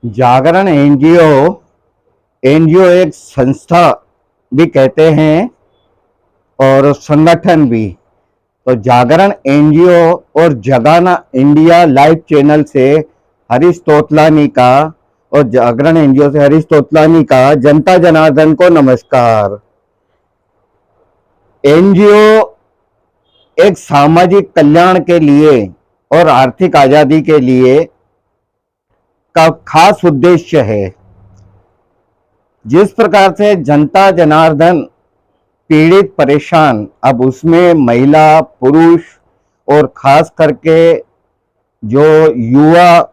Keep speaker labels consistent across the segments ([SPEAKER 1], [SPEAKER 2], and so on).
[SPEAKER 1] जागरण NGO NGO एक संस्था भी कहते हैं और संगठन भी। तो जागरण एनजीओ और जगाना इंडिया लाइव चैनल से हरीश तोतलानी का और जागरण एनजीओ से हरीश तोतलानी का जनता जनार्दन को नमस्कार। एनजीओ एक सामाजिक कल्याण के लिए और आर्थिक आजादी के लिए का खास उद्देश्य है। जिस प्रकार से जनता जनार्दन पीड़ित परेशान, अब उसमें महिला पुरुष और खास करके जो युवा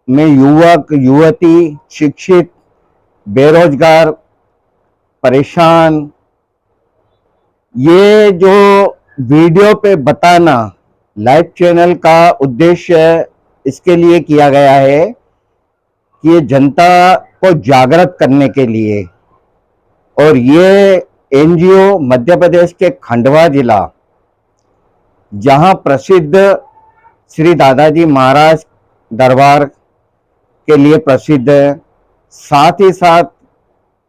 [SPEAKER 1] में युवक युवती, शिक्षित, बेरोजगार, परेशान, ये जो वीडियो पे बताना लाइव चैनल का उद्देश्य इसके लिए किया गया है कि ये जनता को जागृत करने के लिए। और ये एनजीओ मध्य प्रदेश के खंडवा जिला, जहां प्रसिद्ध श्री दादाजी महाराज दरबार के लिए प्रसिद्ध है, साथ ही साथ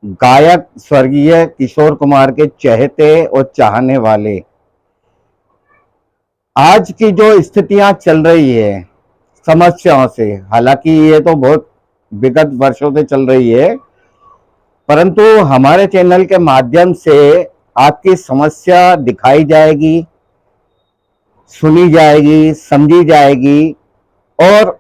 [SPEAKER 1] गायक स्वर्गीय किशोर कुमार के चहेते और चाहने वाले। आज की जो स्थितियां चल रही है समस्याओं से, हालांकि ये तो बहुत विगत वर्षों से चल रही है, परंतु हमारे चैनल के माध्यम से आपकी समस्या दिखाई जाएगी, सुनी जाएगी, समझी जाएगी। और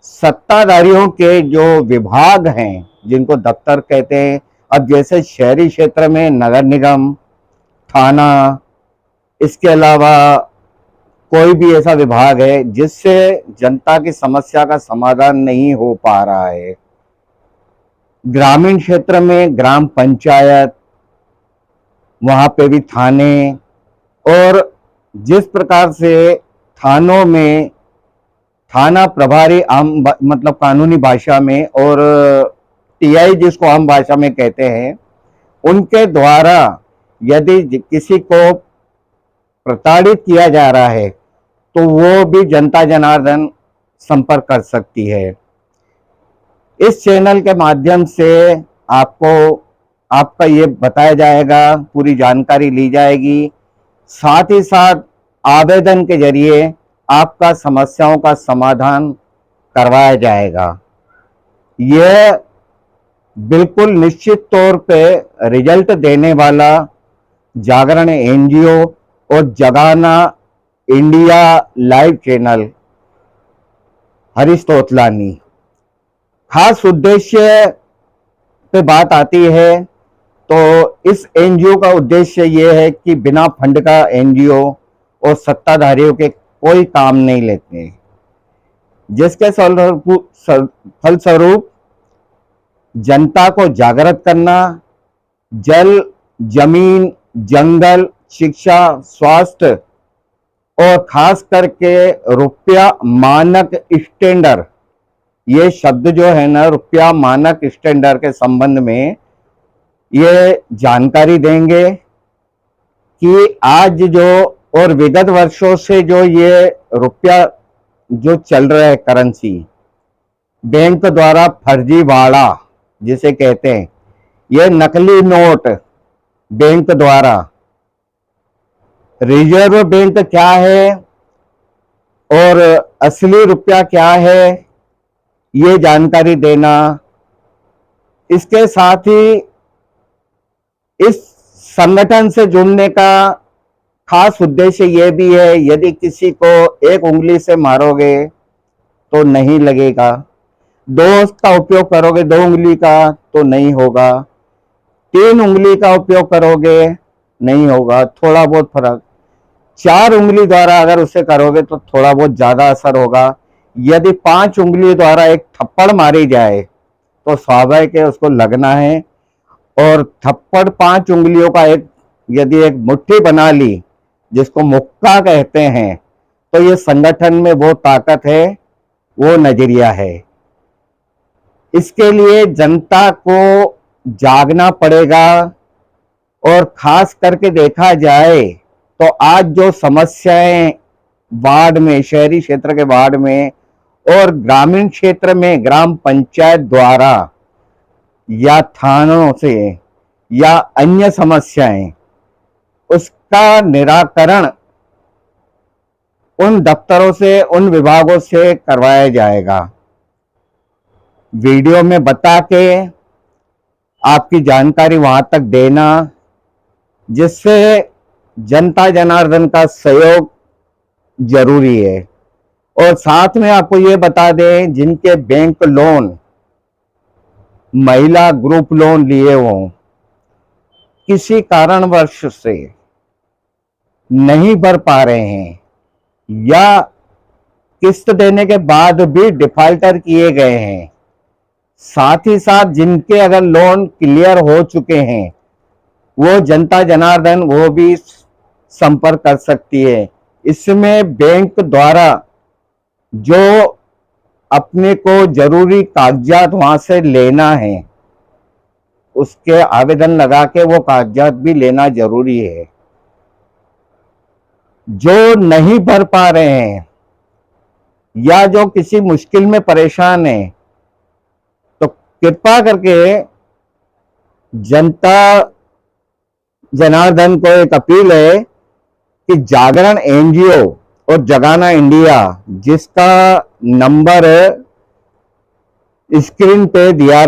[SPEAKER 1] सत्ताधारियों के जो विभाग हैं, जिनको दफ्तर कहते हैं, अब जैसे शहरी क्षेत्र में नगर निगम, थाना, इसके अलावा कोई भी ऐसा विभाग है जिससे जनता की समस्या का समाधान नहीं हो पा रहा है। ग्रामीण क्षेत्र में ग्राम पंचायत, वहां पे भी थाने, और जिस प्रकार से थानों में थाना प्रभारी आम मतलब कानूनी भाषा में, और टीआई जिसको आम भाषा में कहते हैं, उनके द्वारा यदि किसी को प्रताड़ित किया जा रहा है तो वो भी जनता जनार्दन संपर्क कर सकती है। इस चैनल के माध्यम से आपको आपका ये बताया जाएगा, पूरी जानकारी ली जाएगी, साथ ही साथ आवेदन के जरिए आपका समस्याओं का समाधान करवाया जाएगा। यह बिल्कुल निश्चित तौर पे रिजल्ट देने वाला जागरण एनजीओ और जगाना इंडिया लाइव चैनल हरीश तोतलानी। खास उद्देश्य पे बात आती है तो इस एनजीओ का उद्देश्य ये है कि बिना फंड का एनजीओ और सत्ताधारियों के कोई काम नहीं लेते, जिसके फलस्वरूप जनता को जागृत करना, जल, जमीन, जंगल, शिक्षा, स्वास्थ्य और खास करके रुपया मानक स्टैंडर्ड, ये शब्द जो है ना, रुपया मानक स्टैंडर्ड के संबंध में ये जानकारी देंगे कि आज जो और विगत वर्षों से जो ये रुपया जो चल रहा है, करेंसी बैंक द्वारा फर्जीवाड़ा जिसे कहते हैं, ये नकली नोट बैंक द्वारा, रिजर्व बैंक क्या है और असली रुपया क्या है, ये जानकारी देना। इसके साथ ही इस संगठन से जुड़ने का खास उद्देश्य ये भी है, यदि किसी को एक उंगली से मारोगे तो नहीं लगेगा, दो का उपयोग करोगे दो उंगली का तो नहीं होगा, तीन उंगली का उपयोग करोगे नहीं होगा, थोड़ा बहुत फर्क, चार उंगली द्वारा अगर उसे करोगे तो थोड़ा बहुत ज्यादा असर होगा। यदि पांच उंगली द्वारा एक थप्पड़ मारी जाए तो स्वाभाविक है उसको लगना है, और थप्पड़ पांच उंगलियों का एक यदि एक मुट्ठी बना ली, जिसको मुक्का कहते हैं, तो ये संगठन में वो ताकत है, वो नजरिया है। इसके लिए जनता को जागना पड़ेगा। और खास करके देखा जाए तो आज जो समस्याएं वार्ड में, शहरी क्षेत्र के वार्ड में और ग्रामीण क्षेत्र में ग्राम पंचायत द्वारा या थानों से या अन्य समस्याएं, उसका निराकरण उन दफ्तरों से, उन विभागों से करवाया जाएगा। वीडियो में बता के आपकी जानकारी वहां तक देना, जिससे जनता जनार्दन का सहयोग जरूरी है। और साथ में आपको ये बता दें, जिनके बैंक लोन, महिला ग्रुप लोन लिए हों, किसी कारणवश से नहीं भर पा रहे हैं या किस्त देने के बाद भी डिफॉल्टर किए गए हैं, साथ ही साथ जिनके अगर लोन क्लियर हो चुके हैं, वो जनता जनार्दन वो भी संपर्क कर सकती है। इसमें बैंक द्वारा जो अपने को जरूरी कागजात वहां से लेना है, उसके आवेदन लगा के वो कागजात भी लेना जरूरी है। जो नहीं भर पा रहे हैं या जो किसी मुश्किल में परेशान है, तो कृपा करके जनता जनार्दन को एक अपील है कि जागरण एनजीओ और जगाना इंडिया, जिसका नंबर स्क्रीन पे दिया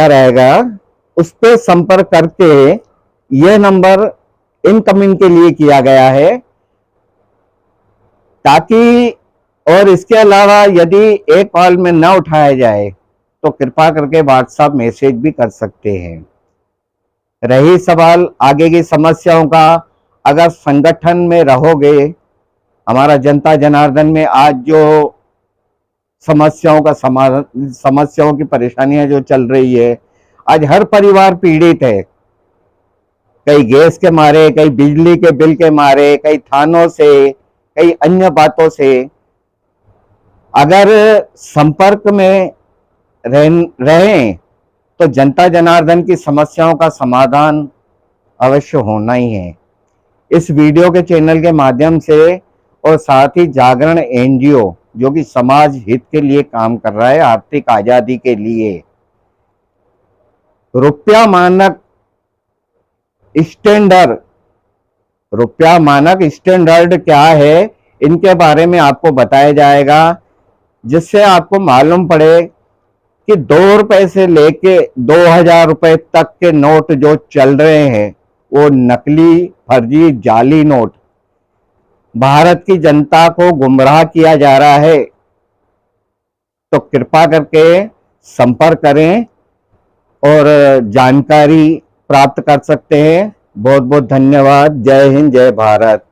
[SPEAKER 1] रहेगा, उस पर संपर्क करके, यह नंबर इनकमिंग के लिए किया गया है, ताकि, और इसके अलावा यदि एक कॉल में न उठाया जाए तो कृपा करके व्हाट्सएप मैसेज भी कर सकते हैं। रही सवाल आगे की समस्याओं का, अगर संगठन में रहोगे, हमारा जनता जनार्दन में आज जो समस्याओं का समाधान, समस्याओं की परेशानियां जो चल रही है, आज हर परिवार पीड़ित है। कई गैस के मारे, कई बिजली के बिल के मारे, कई थानों से, कई अन्य बातों से। अगर संपर्क में रहें तो जनता जनार्दन की समस्याओं का समाधान अवश्य होना ही है। इस वीडियो के चैनल के माध्यम से, और साथ ही जागरण एनजीओ जो कि समाज हित के लिए काम कर रहा है, आर्थिक आजादी के लिए, रुपया मानक स्टैंडर्ड क्या है, इनके बारे में आपको बताया जाएगा, जिससे आपको मालूम पड़े कि 2 रुपए से लेके 2000 रुपए तक के नोट जो चल रहे हैं, वो नकली, फर्जी, जाली नोट भारत की जनता को गुमराह किया जा रहा है। तो कृपा करके संपर्क करें और जानकारी प्राप्त कर सकते हैं। बहुत बहुत धन्यवाद। जय हिंद, जय भारत।